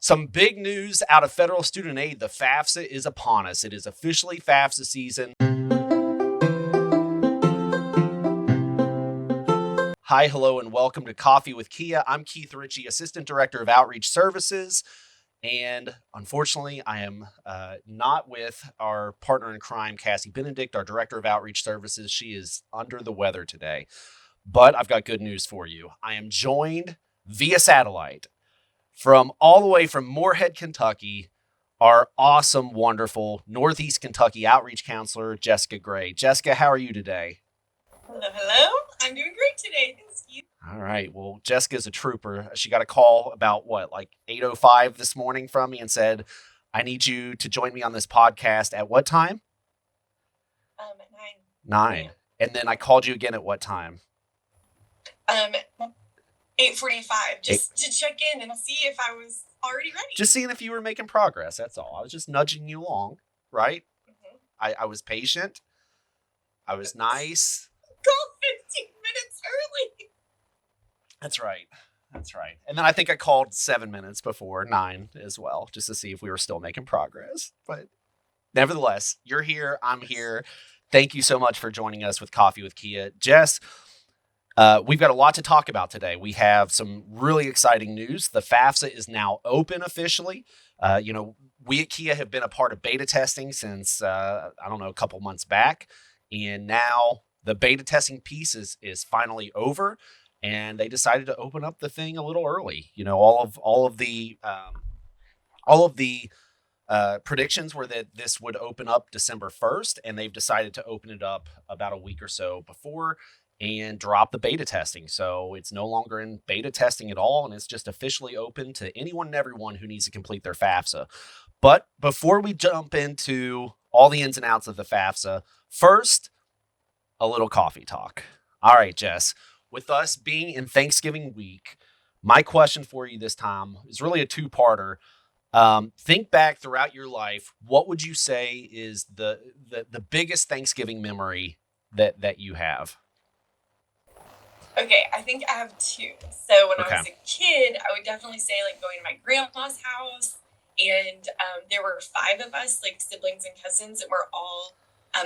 Some big news out of federal student aid. The FAFSA is upon us. It is officially FAFSA season. Hi, hello, and welcome to Coffee with KHEAA. I'm Keith Ritchie, Assistant Director of Outreach Services. And unfortunately, I am not with our partner in crime, Cassie Benedict, our Director of Outreach Services. She is under the weather today. But I've got good news for you. I am joined via satellite from all the way from Moorhead, Kentucky, our awesome, wonderful Northeast Kentucky outreach counselor, Jessica Gray. Jessica, how are you today? Hello. I'm doing great today. Thanks, Keith. All right. Well, Jessica's a trooper. She got a call about like 8:05 this morning from me and said, I need you to join me on this podcast at what time? At 9. Yeah. And then I called you again at what time? 8:45, just to check in and see if I was already ready. Just seeing if you were making progress. That's all. I was just nudging you along, right? Mm-hmm. I was patient. I was nice. Call 15 minutes early. That's right. And then I think I called 7 minutes before 9 as well, just to see if we were still making progress. But nevertheless, you're here. I'm here. Thank you so much for joining us with Coffee with KHEAA. Jess, we've got a lot to talk about today. We have some really exciting news. The FAFSA is now open officially. We at KHEAA have been a part of beta testing since, a couple months back. And now the beta testing piece is finally over. And they decided to open up the thing a little early. All of the predictions were that this would open up December 1st, and they've decided to open it up about a week or so before and drop the beta testing. So it's no longer in beta testing at all, and it's just officially open to anyone and everyone who needs to complete their FAFSA. But before we jump into all the ins and outs of the FAFSA, first, a little coffee talk. All right, Jess, with us being in Thanksgiving week, my question for you this time is really a two-parter. Think back throughout your life. What would you say is the biggest Thanksgiving memory that you have? Okay, I think I have two. So when Okay. I was a kid, I would definitely say like going to my grandma's house, and there were 5 of us, like siblings and cousins, and we're all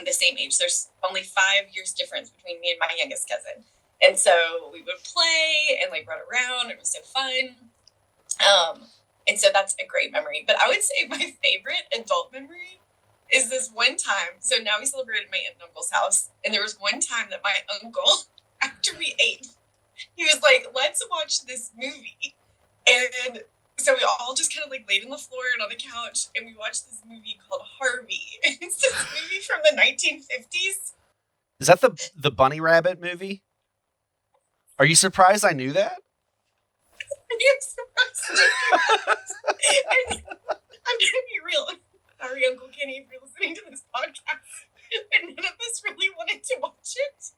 the same age. There's only 5 years difference between me and my youngest cousin, and so we would play and like run around. It was so fun, and so that's a great memory. But I would say my favorite adult memory is this one time. So now we celebrated my aunt and uncle's house, and there was one time that my uncle, after we ate, he was like, let's watch this movie. And so we all just kind of like laid on the floor and on the couch, and we watched this movie called Harvey. It's this movie from the 1950s. Is that the Bunny Rabbit movie? Are you surprised I knew that? I'm surprised. I'm going to be real. Sorry, Uncle Kenny, if you're listening to this podcast. And none of us really wanted to watch it.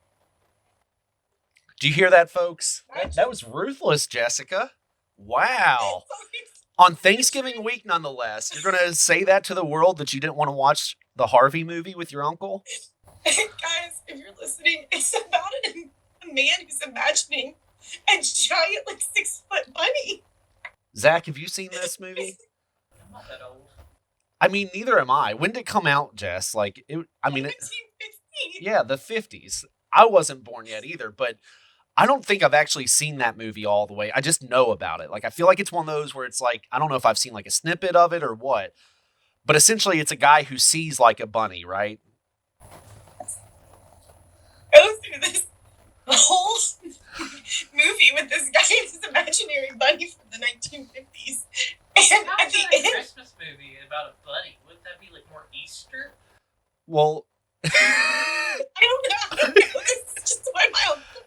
Do you hear that, folks? That was ruthless, Jessica. Wow. On Thanksgiving week, nonetheless, you're going to say that to the world that you didn't want to watch the Harvey movie with your uncle? Guys, if you're listening, it's about a man who's imagining a giant, like 6-foot bunny. Zach, have you seen this movie? I'm not that old. I mean, neither am I. When did it come out, Jess? 1950. Yeah, the 50s. I wasn't born yet either, but I don't think I've actually seen that movie all the way. I just know about it. Like, I feel like it's one of those where it's like, I don't know if I've seen like a snippet of it or what, but essentially it's a guy who sees like a bunny, right? Goes through this whole movie with this guy and his imaginary bunny from the 1950s. And How at is the that a end, Christmas movie about a bunny? Wouldn't that be like more Easter? Well, I don't know. It's just why my uncle.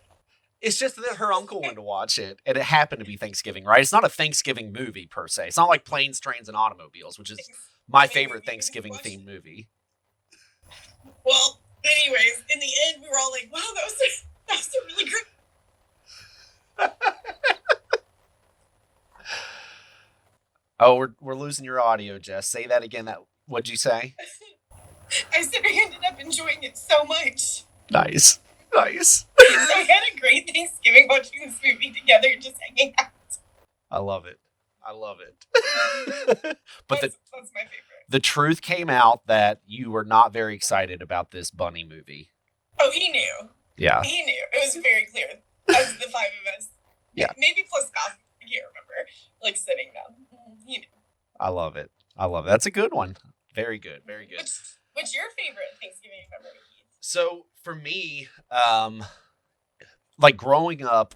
it's just that her uncle wanted to watch it, and it happened to be Thanksgiving, right? It's not a Thanksgiving movie per se. It's not like Planes, Trains, and Automobiles, which is my favorite Thanksgiving-themed movie. Well, anyways, in the end, we were all like, wow, that was a really great. Oh, we're losing your audio, Jess. Say that again. What'd you say? I said we ended up enjoying it so much. Nice. So we had a great Thanksgiving watching this movie together and just hanging out. I love it. I love it. But That's my favorite. the truth came out that you were not very excited about this bunny movie. Oh, he knew. Yeah. He knew. It was very clear. As the five of us. Yeah. Maybe plus Goth. I can't remember. Like sitting down. He knew. I love it. That's a good one. Very good. Very good. What's your favorite Thanksgiving memory, Keith? So for me, like growing up,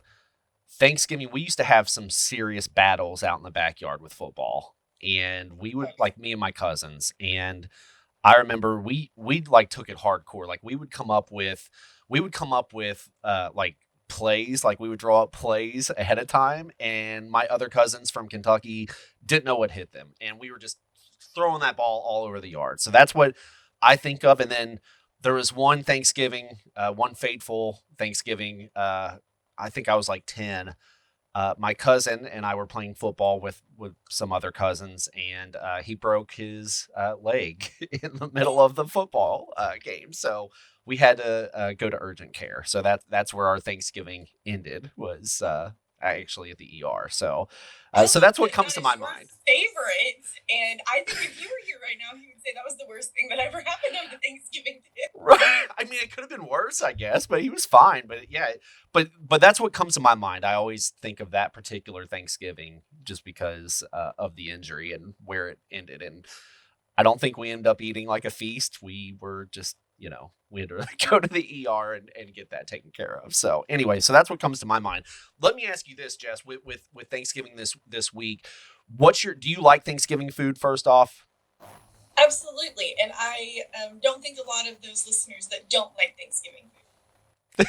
Thanksgiving, we used to have some serious battles out in the backyard with football. And we would, like, me and my cousins, and I remember we like took it hardcore. Like we would come up with like plays, like we would draw up plays ahead of time, and my other cousins from Kentucky didn't know what hit them, and we were just throwing that ball all over the yard. So that's what I think of. And then there was one Thanksgiving, one fateful Thanksgiving. I think I was like 10. My cousin and I were playing football with some other cousins, and he broke his leg in the middle of the football game. So we had to go to urgent care. So that's where our Thanksgiving ended, was actually at the ER. So so that's what comes to my mind. Favorite, and I think if you were here right now, he would say that was the worst thing that ever happened on the Thanksgiving dinner. Right. I mean, it could have been worse, I guess, but he was fine. But yeah, but that's what comes to my mind. I always think of that particular Thanksgiving just because of the injury and where it ended. And I don't think we ended up eating like a feast. We were just, we had to go to the ER and get that taken care of. So anyway, so that's what comes to my mind. Let me ask you this, Jess, with Thanksgiving this week, do you like Thanksgiving food first off? Absolutely. And I don't think a lot of those listeners that don't like Thanksgiving food.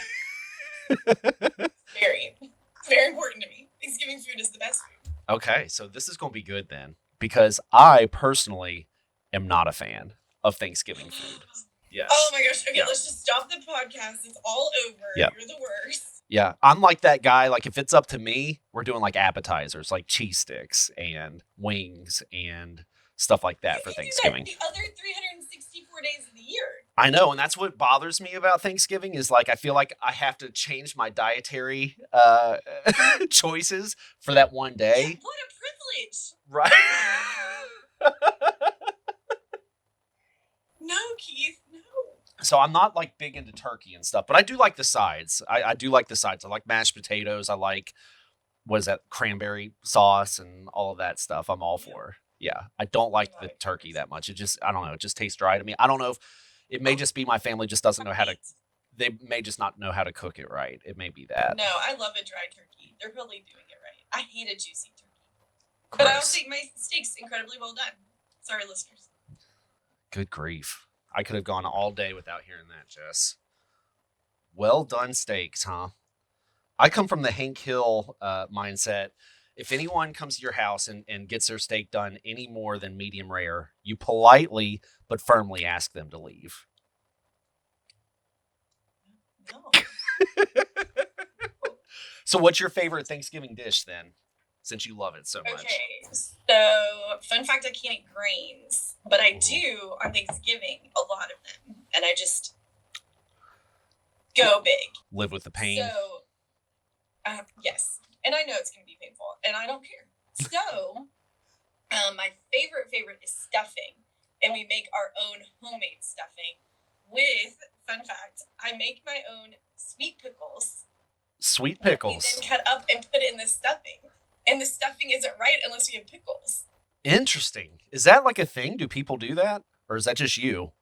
Very important to me. Thanksgiving food is the best food. Okay, so this is going to be good then, because I personally am not a fan of Thanksgiving food. Yes. Oh my gosh. Okay, Yeah. Let's just stop the podcast. It's all over. Yeah. You're the worst. Yeah, I'm like that guy. Like, if it's up to me, we're doing like appetizers, like cheese sticks and wings and stuff like that for Thanksgiving. The other 364 days of the year. I know, and that's what bothers me about Thanksgiving is, like, I feel like I have to change my dietary choices for that one day. What a privilege. Right. No, Keith, no. So I'm not like big into turkey and stuff, but I do like the sides. I do like the sides. I like mashed potatoes. I like, what is that, cranberry sauce and all of that stuff. I'm all for. Yeah, I don't like the turkey that much. I don't know. It just tastes dry to me. I don't know if it may just be my family just doesn't know how to. They may just not know how to cook it right. It may be that. No, I love a dry turkey. They're probably doing it right. I hate a juicy turkey. But I also think my steak's incredibly well done. Sorry, listeners. Good grief. I could have gone all day without hearing that, Jess. Well done steaks, huh? I come from the Hank Hill mindset. If anyone comes to your house and gets their steak done any more than medium rare, you politely but firmly ask them to leave. No. So what's your favorite Thanksgiving dish then, since you love it so much? Okay, so fun fact, I can't eat grains, but I do on Thanksgiving, a lot of them. And I just go big. Live with the pain. So, yes. And I know it's going to be painful, and I don't care. So, my favorite is stuffing. And we make our own homemade stuffing with, fun fact, I make my own sweet pickles. Sweet pickles. We then cut up and put it in the stuffing. And the stuffing isn't right unless we have pickles. Interesting. Is that like a thing? Do people do that? Or is that just you?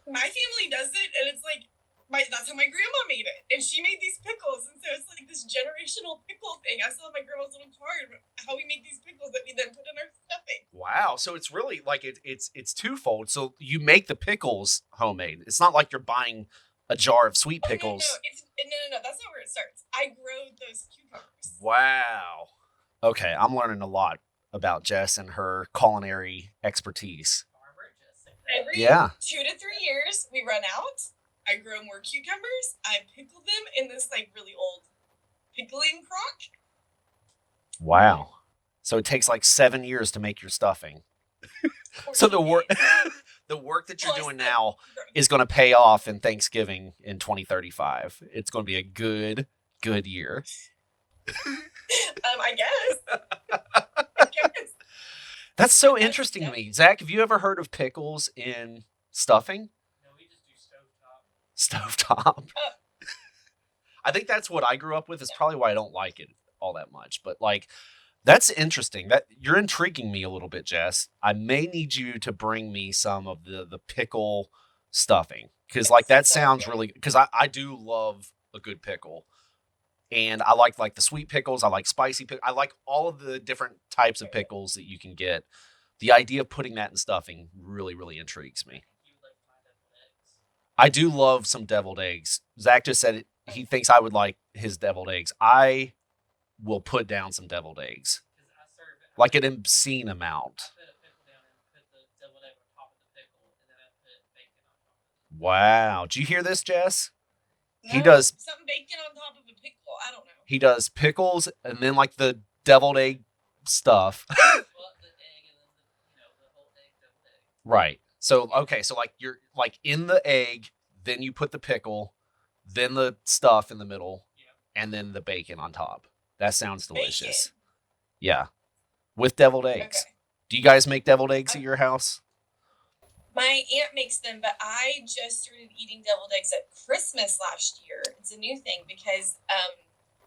My family does it, and it's like, that's how my grandma made it. And she made these pickles, and so it's like this generational pickle thing. I still have my grandma's little card how we make these pickles that we then put in our stuffing. Wow. So it's really like it's twofold. So you make the pickles homemade. It's not like you're buying a jar of sweet pickles. No. That's not where it starts. I grow those cucumbers. Wow. Okay, I'm learning a lot about Jess and her culinary expertise. Every 2 to 3 years, we run out. I grow more cucumbers. I pickle them in this like really old pickling crock. Wow. So it takes like 7 years to make your stuffing. So the work that you're doing now is going to pay off in Thanksgiving in 2035. It's going to be a good year. I guess. That's so That's interesting to definitely me. Zach, have you ever heard of pickles in stuffing? No, we just do stovetop. Stovetop. uh, I think that's what I grew up with. Is probably why I don't like it all that much. But like, that's interesting. That you're intriguing me a little bit, Jess. I may need you to bring me some of the pickle stuffing because like it's that so sounds good. really because I do love a good pickle. And I like the sweet pickles. I like spicy pickles. I like all of the different types of pickles that you can get. The idea of putting that in stuffing really, really intrigues I me. think you would like my deviled eggs. I do love some deviled eggs. Zach just said it, he thinks I would like his deviled eggs. I will put down some deviled eggs, Because I serve it. like an obscene amount. I put a pickle down and put the deviled egg on top of the pickle, and then I put bacon on top of it. Wow. Did you hear this, Jess? He No, does something bacon on top of a pickle. I don't know. he does pickles and then like the deviled egg stuff. Well, the egg and then the whole egg, deviled egg. Right. So okay, so like you're like in the egg, then you put the pickle, then the stuff in the middle, Yeah. and then the bacon on top. That sounds delicious. Bacon. Yeah. With deviled eggs. Okay. Do you guys make deviled eggs at your house? My aunt makes them, but I just started eating deviled eggs at Christmas last year. It's a new thing because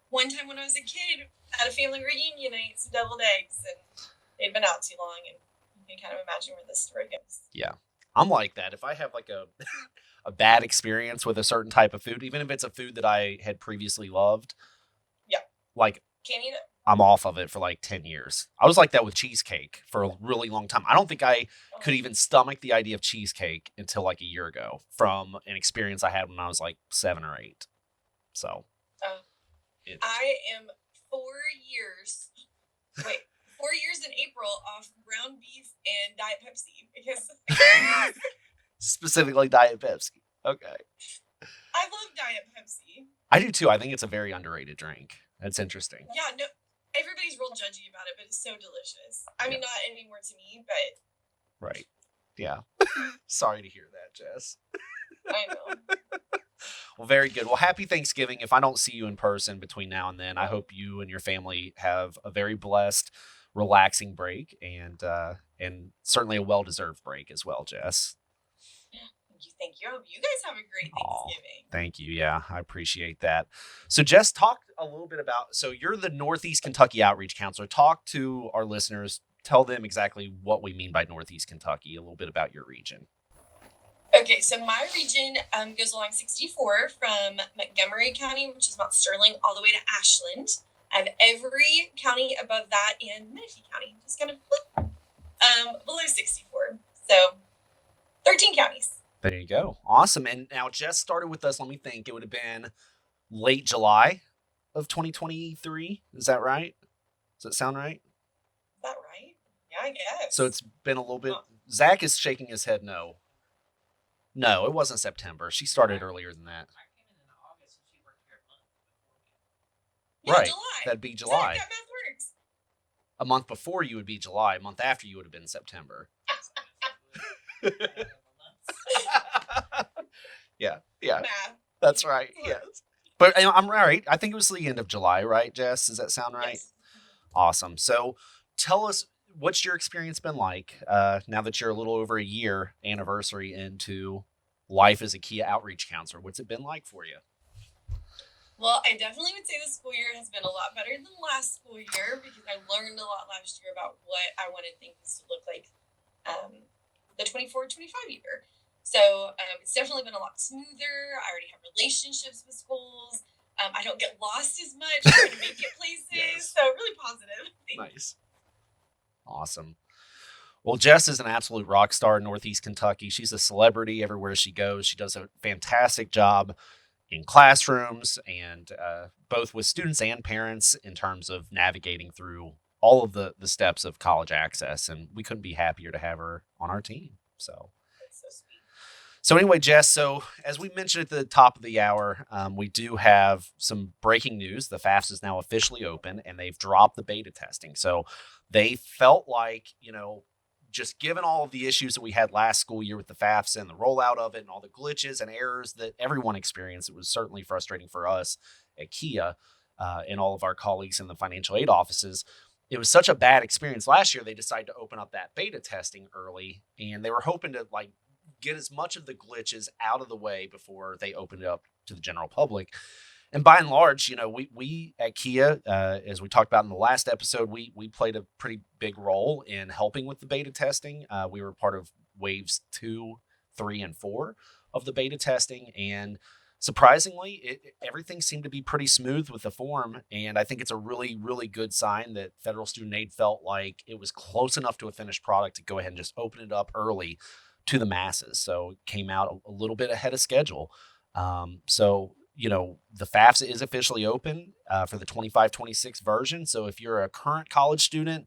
one time when I was a kid at a family reunion, I ate some deviled eggs and they'd been out too long, and you can kind of imagine where this story goes. Yeah. I'm like that. If I have like a a bad experience with a certain type of food, even if it's a food that I had previously loved, Yeah. like Can't eat it. I'm off of it for like 10 years. I was like that with cheesecake for a really long time. I don't think I could even stomach the idea of cheesecake until like a year ago from an experience I had when I was like 7 or 8. So, Uh, it, I am 4 years. Wait, 4 years in April off ground beef and Diet Pepsi because specifically Diet Pepsi. Okay. I love Diet Pepsi. I do too. I think it's a very underrated drink. That's interesting. Yeah, no, everybody's real judgy about it, but it's so delicious. I mean, not anymore to me, but Right. Yeah. Sorry to hear that, Jess. I know. Well, very good. Well, happy Thanksgiving. If I don't see you in person between now and then, I hope you and your family have a very blessed, relaxing break and certainly a well-deserved break as well, Jess. Thank you. I hope you guys have a great Aw, Thanksgiving. thank you. Yeah, I appreciate that. So, Jess, talk a little bit about. So, you're the Northeast Kentucky Outreach Counselor. Talk to our listeners. Tell them exactly what we mean by Northeast Kentucky. A little bit about your region. Okay, so my region goes along 64 from Montgomery County, which is Mount Sterling, all the way to Ashland. I have every county above that and Menifee County, just kind of below 64. So 13 counties. There you go. Awesome. And now Jess started with us. Let me think. It would have been late July of 2023. Is that right? Does that sound right? Is that right? Yeah, I guess. So it's been a little bit. Zach is shaking his head no. No, it wasn't September. She started earlier than that. I came in August and she worked here a month before me. Yeah, Right. July. That'd be Zach, July. that math works. A month before you would be July. A month after you would have been September. Yeah. Math. That's right. Yes. But I'm right. I think it was the end of July, right, Jess? Does that sound right? Yes. Awesome. So tell us, what's your experience been like now that you're a little over a year anniversary into life as a KHEAA outreach counselor? What's it been like for you? Well, I definitely would say this school year has been a lot better than last school year because I learned a lot last year about what I wanted things to look like the 24-25 year. So it's definitely been a lot smoother. I already have relationships with schools. I don't get lost as much trying to make it places. Yes. So really positive. Nice. Awesome. Well, Jess is an absolute rock star in Northeast Kentucky. She's a celebrity everywhere she goes. She does a fantastic job in classrooms and both with students and parents in terms of navigating through all of the steps of college access. And we couldn't be happier to have her on our team. So. That's so sweet. So anyway, Jess, so as we mentioned at the top of the hour, we do have some breaking news. The FAFSA is now officially open and they've dropped the beta testing. So they felt like, just given all of the issues that we had last school year with the FAFSA and the rollout of it and all the glitches and errors that everyone experienced, it was certainly frustrating for us at KHEAA and all of our colleagues in the financial aid offices. it was such a bad experience last year, they decided to open up that beta testing early, and they were hoping to like get as much of the glitches out of the way before they opened it up to the general public. And by and large, we at KHEAA, as we talked about in the last episode, we played a pretty big role in helping with the beta testing. We were part of waves 2, 3, and 4 of the beta testing, and surprisingly, everything seemed to be pretty smooth with the form. And I think it's a really, really good sign that Federal Student Aid felt like it was close enough to a finished product to go ahead and just open it up early to the masses. So it came out a little bit ahead of schedule. The FAFSA is officially open for the 25-26 version. So if you're a current college student,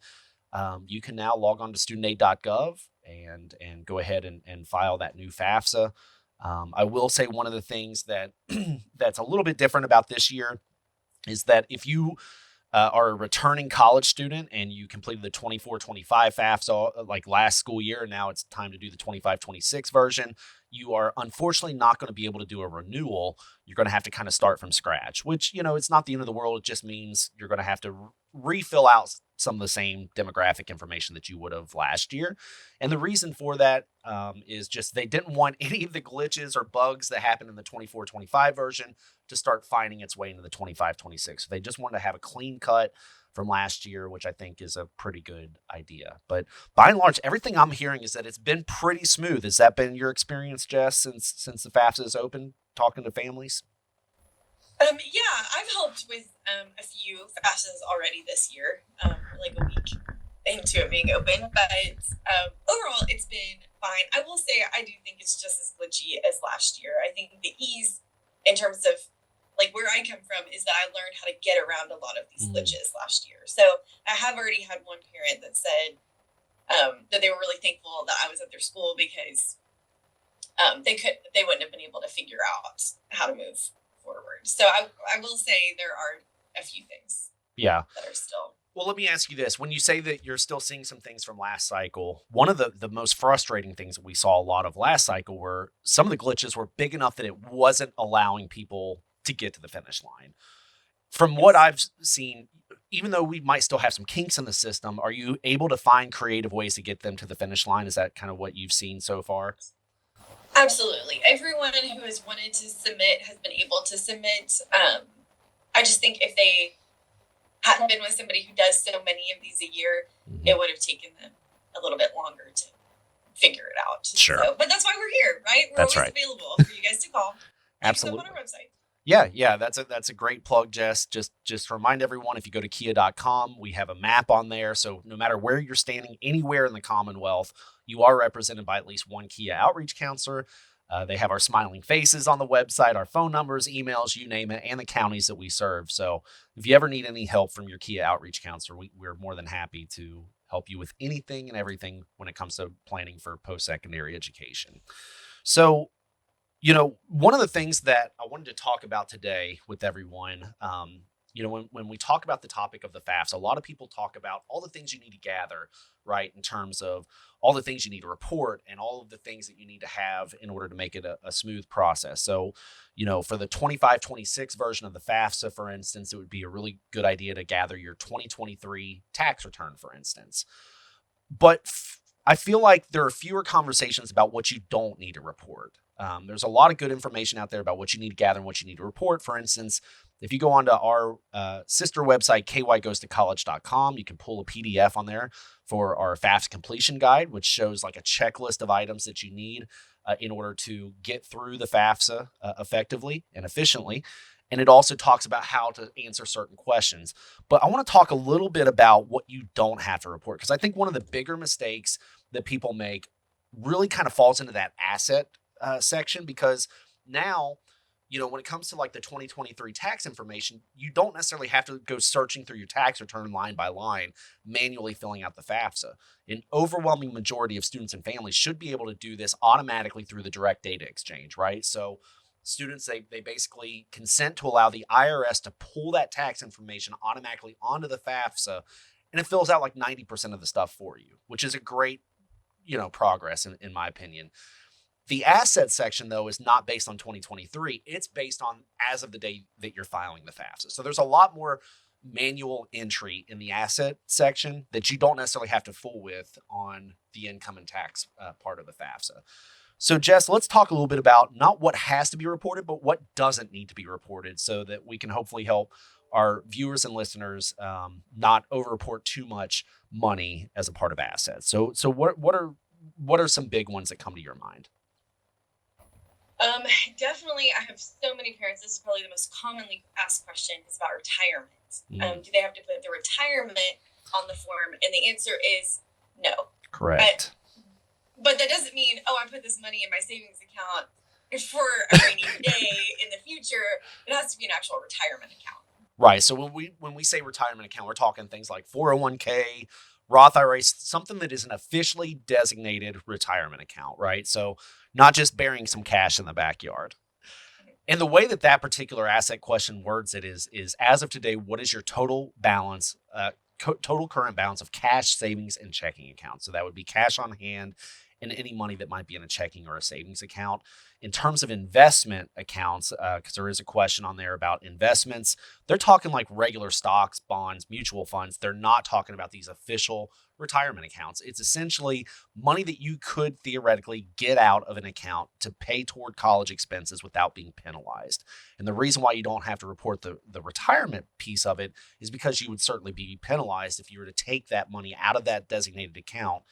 you can now log on to studentaid.gov and go ahead and file that new FAFSA. I will say one of the things that that's a little bit different about this year is that if you are a returning college student and you completed the 24-25 FAFSA like last school year, and now it's time to do the 25-26 version, you are unfortunately not going to be able to do a renewal. You're going to have to kind of start from scratch, which, it's not the end of the world. It just means you're going to have to refill out some of the same demographic information that you would have last year. And the reason for that is just they didn't want any of the glitches or bugs that happened in the 24-25 version to start finding its way into the 25-26. So they just wanted to have a clean cut from last year, which I think is a pretty good idea. But by and large, everything I'm hearing is that it's been pretty smooth. Has that been your experience, Jess, since the FAFSA is open, talking to families? Yeah, I've helped with a few FAFSAs already this year, like a week into it being open. But overall, it's been fine. I will say I do think it's just as glitchy as last year. I think the ease in terms of like where I come from is that I learned how to get around a lot of these glitches last year. So I have already had one parent that said that they were really thankful that I was at their school because they wouldn't have been able to figure out how to move forward. So I will say there are a few things that are still. Well, let me ask you this. When you say that you're still seeing some things from last cycle, one of the most frustrating things that we saw a lot of last cycle were some of the glitches were big enough that it wasn't allowing people to get to the finish line. From what I've seen, even though we might still have some kinks in the system, are you able to find creative ways to get them to the finish line? Is that kind of what you've seen so far? Absolutely. Everyone who has wanted to submit has been able to submit. I just think if they hadn't been with somebody who does so many of these a year, it would have taken them a little bit longer to figure it out. Sure. But that's why we're here, right? We're that's always right. available for you guys to call. Absolutely. On our website. Yeah, that's a great plug, Jess. Just remind everyone, if you go to KHEAA.com, we have a map on there. So no matter where you're standing, anywhere in the Commonwealth, you are represented by at least one KHEAA outreach counselor. They have our smiling faces on the website, our phone numbers, emails, you name it, and the counties that we serve. So if you ever need any help from your KHEAA outreach counselor, we're more than happy to help you with anything and everything when it comes to planning for post-secondary education. So, one of the things that I wanted to talk about today with everyone, when we talk about the topic of the FAFSA, a lot of people talk about all the things you need to gather, right, in terms of all the things you need to report and all of the things that you need to have in order to make it a smooth process. So, for the 25-26 version of the FAFSA, for instance, it would be a really good idea to gather your 2023 tax return, for instance. But I feel like there are fewer conversations about what you don't need to report. There's a lot of good information out there about what you need to gather and what you need to report. For instance, if you go onto our sister website, kygoestocollege.com, you can pull a PDF on there for our FAFSA completion guide, which shows like a checklist of items that you need in order to get through the FAFSA effectively and efficiently. And it also talks about how to answer certain questions. But I want to talk a little bit about what you don't have to report, because I think one of the bigger mistakes that people make really kind of falls into that asset section, because now, when it comes to like the 2023 tax information, you don't necessarily have to go searching through your tax return line by line, manually filling out the FAFSA. An overwhelming majority of students and families should be able to do this automatically through the direct data exchange, right? So students, they basically consent to allow the IRS to pull that tax information automatically onto the FAFSA, and it fills out like 90% of the stuff for you, which is a great, progress in my opinion. The asset section, though, is not based on 2023. It's based on as of the day that you're filing the FAFSA. So there's a lot more manual entry in the asset section that you don't necessarily have to fool with on the income and tax part of the FAFSA. So, Jess, let's talk a little bit about not what has to be reported, but what doesn't need to be reported so that we can hopefully help our viewers and listeners not overreport too much money as a part of assets. So what are some big ones that come to your mind? Definitely, I have so many parents. This is probably the most commonly asked question is about retirement. Mm, Do they have to put the retirement on the form? And the answer is no. correct. But that doesn't mean, oh, I put this money in my savings account for a rainy day in the future. It has to be an actual retirement account. Right. So when we say retirement account, we're talking things like 401k, Roth IRA, something that is an officially designated retirement account, right? So not just burying some cash in the backyard. And the way that that particular asset question words it is as of today, what is your total balance, total current balance of cash, savings, and checking accounts? So that would be cash on hand and any money that might be in a checking or a savings account. In terms of investment accounts, because there is a question on there about investments, they're talking like regular stocks, bonds, mutual funds. They're not talking about these official retirement accounts. It's essentially money that you could theoretically get out of an account to pay toward college expenses without being penalized. And the reason why you don't have to report the retirement piece of it is because you would certainly be penalized if you were to take that money out of that designated account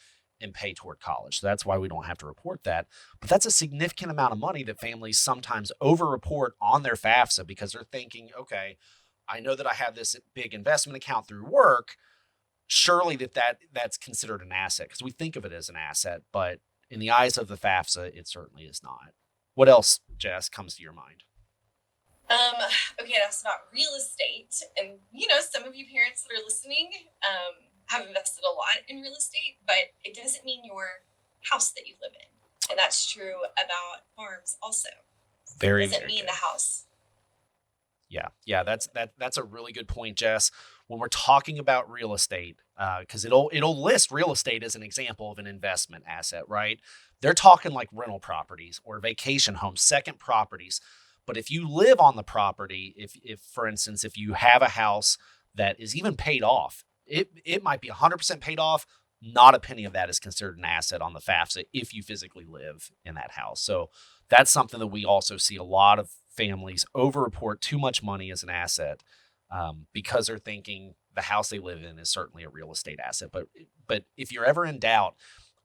and pay toward college. So that's why we don't have to report that. But that's a significant amount of money that families sometimes over-report on their FAFSA because they're thinking, okay, I know that I have this big investment account through work. Surely that's considered an asset because we think of it as an asset, but in the eyes of the FAFSA, it certainly is not. What else, Jess, comes to your mind? Okay, that's about real estate. And, some of you parents that are listening have invested a lot in real estate, but it doesn't mean your house that you live in. And that's true about farms also. Very, It doesn't very mean good. the house. Yeah, that's a really good point, Jess. When we're talking about real estate, because it'll list real estate as an example of an investment asset, right? They're talking like rental properties or vacation homes, second properties. But if you live on the property, if for instance, if you have a house that is even paid off, it might be 100% paid off. Not a penny of that is considered an asset on the FAFSA if you physically live in that house. So that's something that we also see a lot of families over-report too much money as an asset because they're thinking the house they live in is certainly a real estate asset. But if you're ever in doubt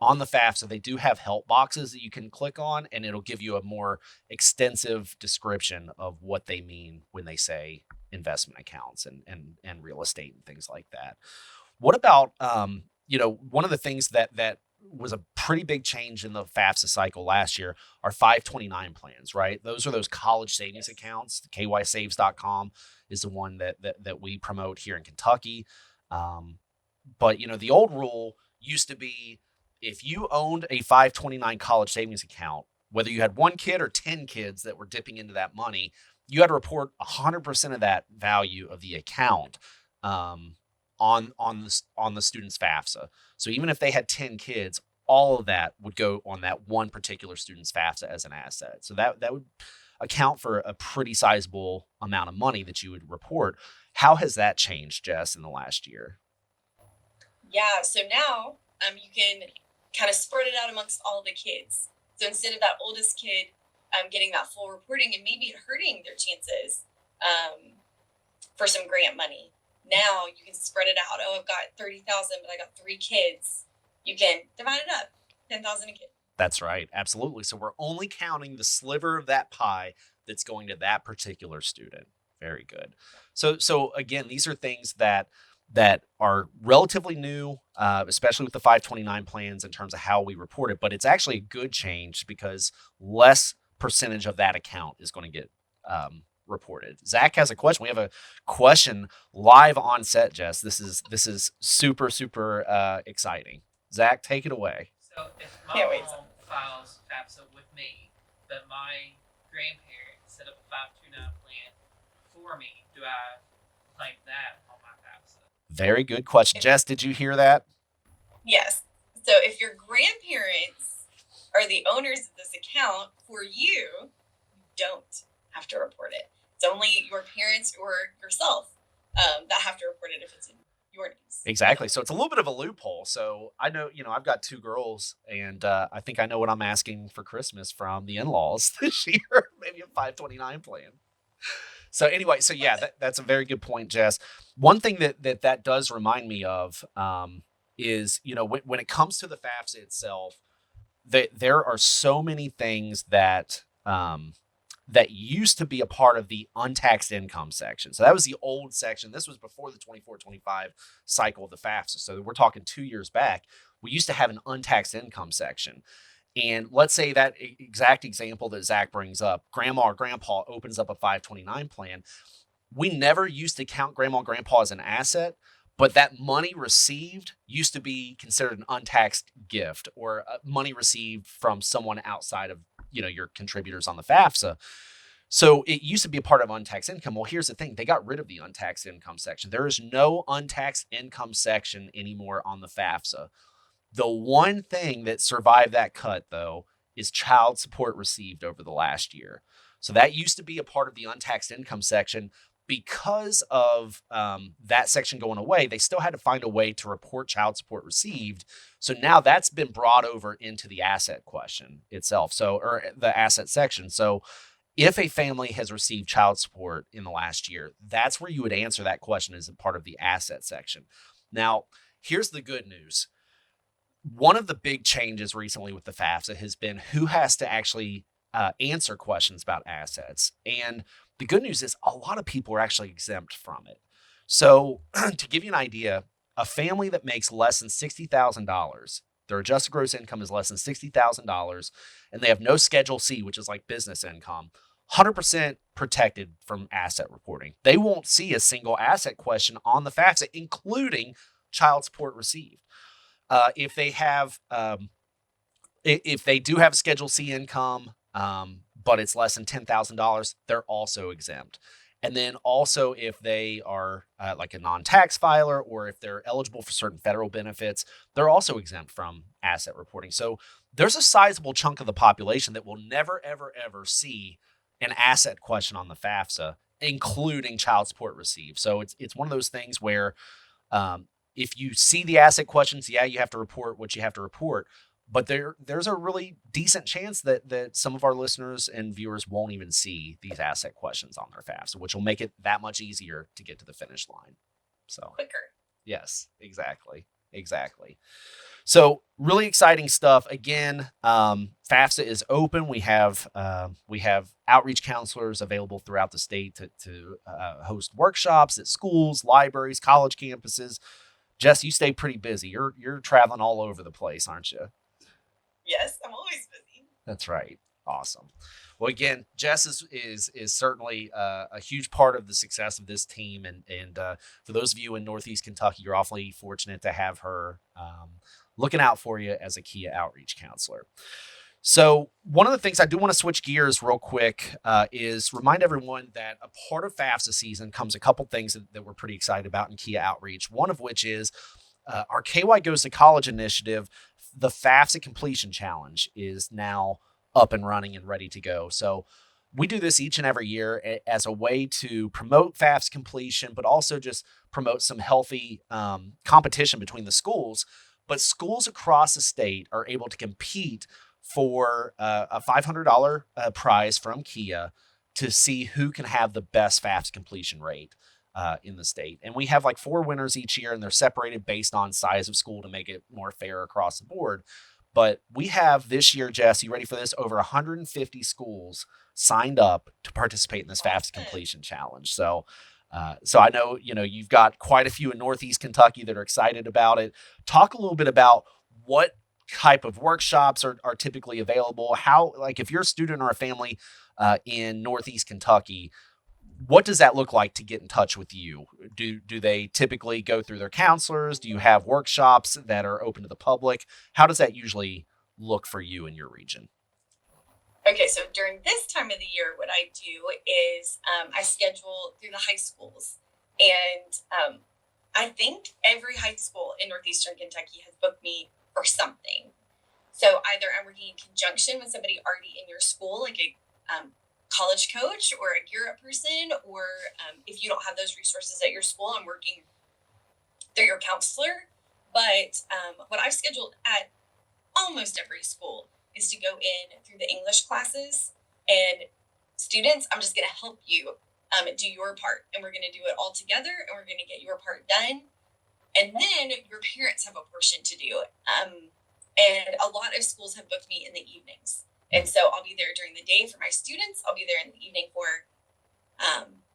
on the FAFSA, they do have help boxes that you can click on, and it'll give you a more extensive description of what they mean when they say investment accounts and real estate and things like that. What about one of the things that was a pretty big change in the FAFSA cycle last year are 529 plans, right? Those are those college savings accounts. KYSaves.com is the one that we promote here in Kentucky. But the old rule used to be if you owned a 529 college savings account, whether you had one kid or 10 kids that were dipping into that money, you had to report 100% of that value of the account on the student's FAFSA. So even if they had 10 kids, all of that would go on that one particular student's FAFSA as an asset. So that would account for a pretty sizable amount of money that you would report. How has that changed, Jess, in the last year? Yeah, so now you can kind of spread it out amongst all the kids. So instead of that oldest kid getting that full reporting and maybe hurting their chances for some grant money, now you can spread it out. Oh, I've got 30,000, but I got 3 kids. You can divide it up, 10,000 a kid. That's right. Absolutely. So we're only counting the sliver of that pie that's going to that particular student. Very good. So again, these are things that are relatively new, especially with the 529 plans in terms of how we report it. But it's actually a good change because less percentage of that account is going to get reported. Zach has a question. We have a question live on set, Jess. This is super, super exciting. Zach, take it away. So if my mom files FAFSA with me, but my grandparents set up a 529 plan for me, do I claim that on my FAFSA? Very good question. Jess, did you hear that? Yes. So if your grandparents are the owners of this account, for you don't have to report it. It's only your parents or yourself that have to report it if it's in your names. Exactly. So it's a little bit of a loophole. So I know, I've got 2 girls, and I think I know what I'm asking for Christmas from the in-laws this year, maybe a 529 plan. So anyway, so yeah, that's a very good point, Jess. One thing that does remind me of is, when it comes to the FAFSA itself, there are so many things that used to be a part of the untaxed income section. So that was the old section. This was before the 24-25 cycle of the FAFSA. So we're talking 2 years back. We used to have an untaxed income section. And let's say that exact example that Zach brings up, grandma or grandpa opens up a 529 plan. We never used to count grandma or grandpa as an asset, but that money received used to be considered an untaxed gift, or money received from someone outside of your contributors on the FAFSA. So it used to be a part of untaxed income. Well, here's the thing. They got rid of the untaxed income section. There is no untaxed income section anymore on the FAFSA. The one thing that survived that cut, though, is child support received over the last year. So that used to be a part of the untaxed income section. Because of that section going away, they still had to find a way to report child support received. So now that's been brought over into the asset question itself. Or the asset section. So if a family has received child support in the last year, that's where you would answer that question as a part of the asset section. Now, here's the good news. One of the big changes recently with the FAFSA has been who has to actually answer questions about assets. And the good news is a lot of people are actually exempt from it. So to give you an idea, a family that makes less than $60,000, their adjusted gross income is less than $60,000, and they have no Schedule C, which is like business income, 100% protected from asset reporting. They won't see a single asset question on the FAFSA, including child support received. If they have, if they do have Schedule C income, but it's less than $10,000, they're also exempt. And then also if they are like a non-tax filer, or if they're eligible for certain federal benefits, they're also exempt from asset reporting. So there's a sizable chunk of the population that will never, ever, ever see an asset question on the FAFSA, including child support received. So it's one of those things where if you see the asset questions, yeah, you have to report what you have to report. But there's a really decent chance that some of our listeners and viewers won't even see these asset questions on their FAFSA, which will make it that much easier to get to the finish line. So quicker. Yes, exactly. So really exciting stuff. Again, FAFSA is open. We have outreach counselors available throughout the state to host workshops at schools, libraries, college campuses. Jess, you stay pretty busy. You're traveling all over the place, aren't you? Yes, I'm always busy. That's right. Awesome. Well, again, Jess is certainly a huge part of the success of this team, and for those of you in Northeast Kentucky, you're awfully fortunate to have her looking out for you as a KHEAA outreach counselor. So one of the things I do want to switch gears real quick is remind everyone that a part of FAFSA season comes a couple things that we're pretty excited about in KHEAA outreach. One of which is our KY Goes to College initiative. The FAFSA completion challenge is now up and running and ready to go. So we do this each and every year as a way to promote FAFSA completion, but also just promote some healthy competition between the schools. But schools across the state are able to compete for a $500 prize from KHEAA to see who can have the best FAFSA completion rate in the state. And we have like 4 winners each year, and they're separated based on size of school to make it more fair across the board. But we have this year, Jess, you ready for this? Over 150 schools signed up to participate in this FAFSA completion challenge. So I know, you've got quite a few in Northeast Kentucky that are excited about it. Talk a little bit about what type of workshops are typically available. How, like, if you're a student or a family in Northeast Kentucky, what does that look like to get in touch with you? Do they typically go through their counselors? Do you have workshops that are open to the public? How does that usually look for you in your region? Okay, so during this time of the year, what I do is I schedule through the high schools. And I think every high school in Northeastern Kentucky has booked me for something. So either I'm working in conjunction with somebody already in your school, like a college coach or a gear up person, or if you don't have those resources at your school and working through your counselor. But what I've scheduled at almost every school is to go in through the English classes, and students, I'm just going to help you do your part, and we're going to do it all together, and we're going to get your part done. And then your parents have a portion to do. And a lot of schools have booked me in the evenings. And so I'll be there during the day for my students. I'll be there in the evening for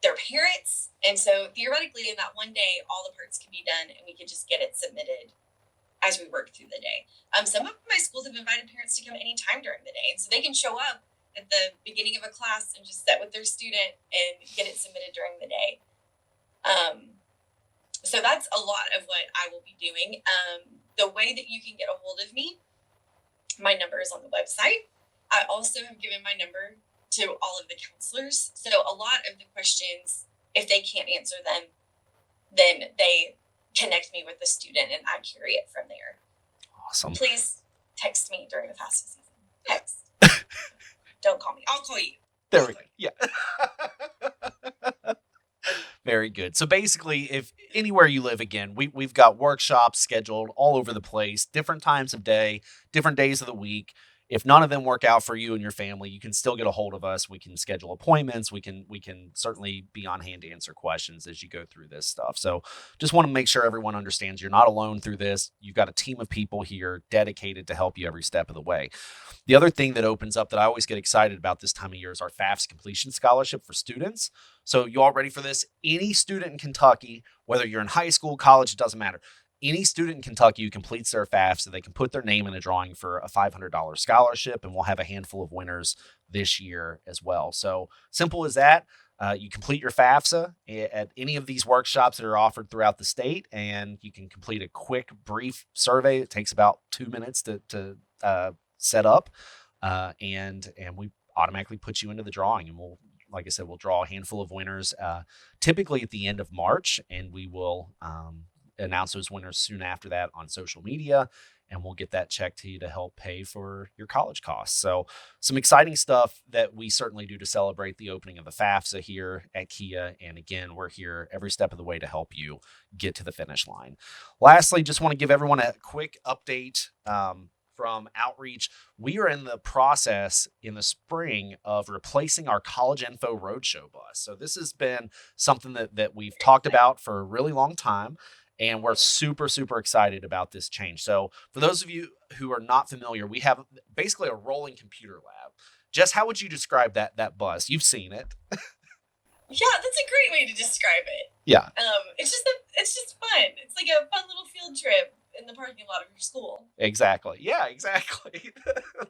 their parents. And so theoretically, in that one day, all the parts can be done, and we can just get it submitted as we work through the day. Some of my schools have invited parents to come anytime during the day. And so they can show up at the beginning of a class and just sit with their student and get it submitted during the day. So that's a lot of what I will be doing. The way that you can get a hold of me, my number is on the website. I also have given my number to all of the counselors. So a lot of the questions, if they can't answer them, then they connect me with the student and I carry it from there. Awesome. Please text me during the FAFSA season. Text. Don't call me. I'll call you. There we go. Yeah. Very good. So basically, if anywhere you live, again, we've got workshops scheduled all over the place, different times of day, different days of the week. If none of them work out for you and your family, you can still get a hold of us. We can schedule appointments. We can certainly be on hand to answer questions as you go through this stuff. So just want to make sure everyone understands you're not alone through this. You've got a team of people here dedicated to help you every step of the way. The other thing that opens up that I always get excited about this time of year is our FAFSA completion scholarship for students. So you all ready for this? Any student in Kentucky, whether you're in high school, college, it doesn't matter. Any student in Kentucky who completes their FAFSA, they can put their name in a drawing for a $500 scholarship, and we'll have a handful of winners this year as well. So simple as that. You complete your FAFSA at any of these workshops that are offered throughout the state, and you can complete a quick, brief survey. It takes about 2 minutes to set up, and we automatically put you into the drawing, and like I said, we'll draw a handful of winners typically at the end of March, and we will announce those winners soon after that on social media, and we'll get that check to you to help pay for your college costs. So some exciting stuff that we certainly do to celebrate the opening of the FAFSA here at KHEAA. And again, we're here every step of the way to help you get to the finish line. Lastly, just want to give everyone a quick update from outreach. We are in the process in the spring of replacing our College Info Roadshow bus. So this has been something that we've talked about for a really long time, and we're super, super excited about this change. So for those of you who are not familiar, we have basically a rolling computer lab. Jess, how would you describe that bus? You've seen it. Yeah, that's a great way to describe it. Yeah. It's just fun. It's like a fun little field trip in the parking lot of your school. Exactly. Yeah, exactly.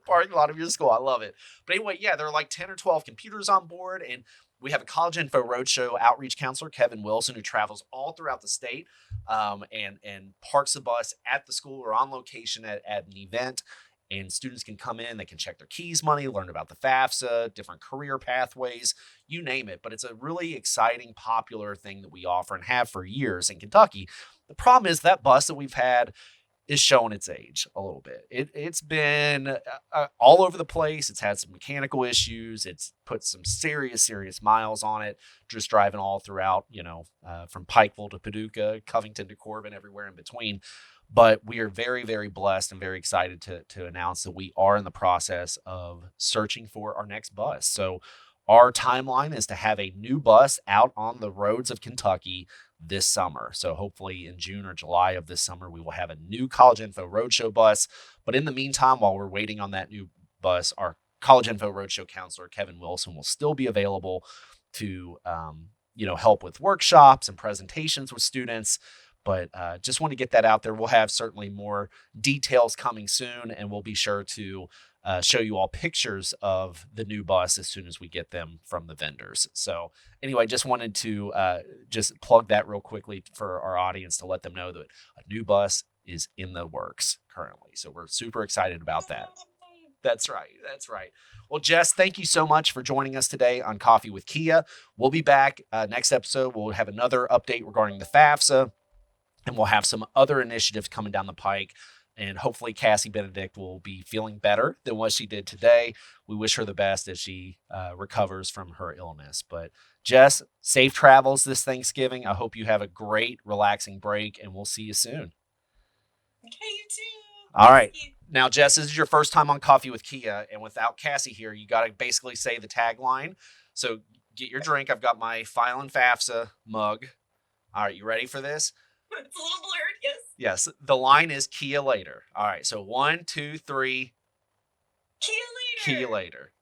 Parking lot of your school. I love it. But anyway, yeah, there are like 10 or 12 computers on board, and we have a College Info Roadshow outreach counselor, Kevin Wilson, who travels all throughout the state and parks the bus at the school or on location at an event. And students can come in, they can check their keys money, learn about the FAFSA, different career pathways, you name it. But it's a really exciting, popular thing that we offer and have for years in Kentucky. The problem is that bus that we've had is showing its age a little bit. It's been all over the place. It's had some mechanical issues. It's put some serious miles on it, just driving all throughout, from Pikeville to Paducah, Covington to Corbin, everywhere in between. But we are very, very blessed and very excited to announce that we are in the process of searching for our next bus. So our timeline is to have a new bus out on the roads of Kentucky this summer. So hopefully in June or July of this summer, we will have a new College Info Roadshow bus. But in the meantime, while we're waiting on that new bus, our College Info Roadshow counselor, Kevin Wilson, will still be available to, help with workshops and presentations with students. But just want to get that out there. We'll have certainly more details coming soon, and we'll be sure to show you all pictures of the new bus as soon as we get them from the vendors. So anyway, just wanted to just plug that real quickly for our audience to let them know that a new bus is in the works currently. So we're super excited about that. That's right. Well, Jess, thank you so much for joining us today on Coffee with KHEAA. We'll be back next episode. We'll have another update regarding the FAFSA, and we'll have some other initiatives coming down the pike And hopefully Cassie Benedict will be feeling better than what she did today. We wish her the best as she recovers from her illness. But Jess, safe travels this Thanksgiving. I hope you have a great, relaxing break, and we'll see you soon. Okay, you too. All right. See you. Now, Jess, this is your first time on Coffee with KHEAA, and without Cassie here, you got to basically say the tagline. So get your drink. I've got my File and FAFSA mug. All right, you ready for this? It's a little blurred, yes. Yes, the line is KHEAA later. All right, so 1, 2, 3. KHEAA later. KHEAA later.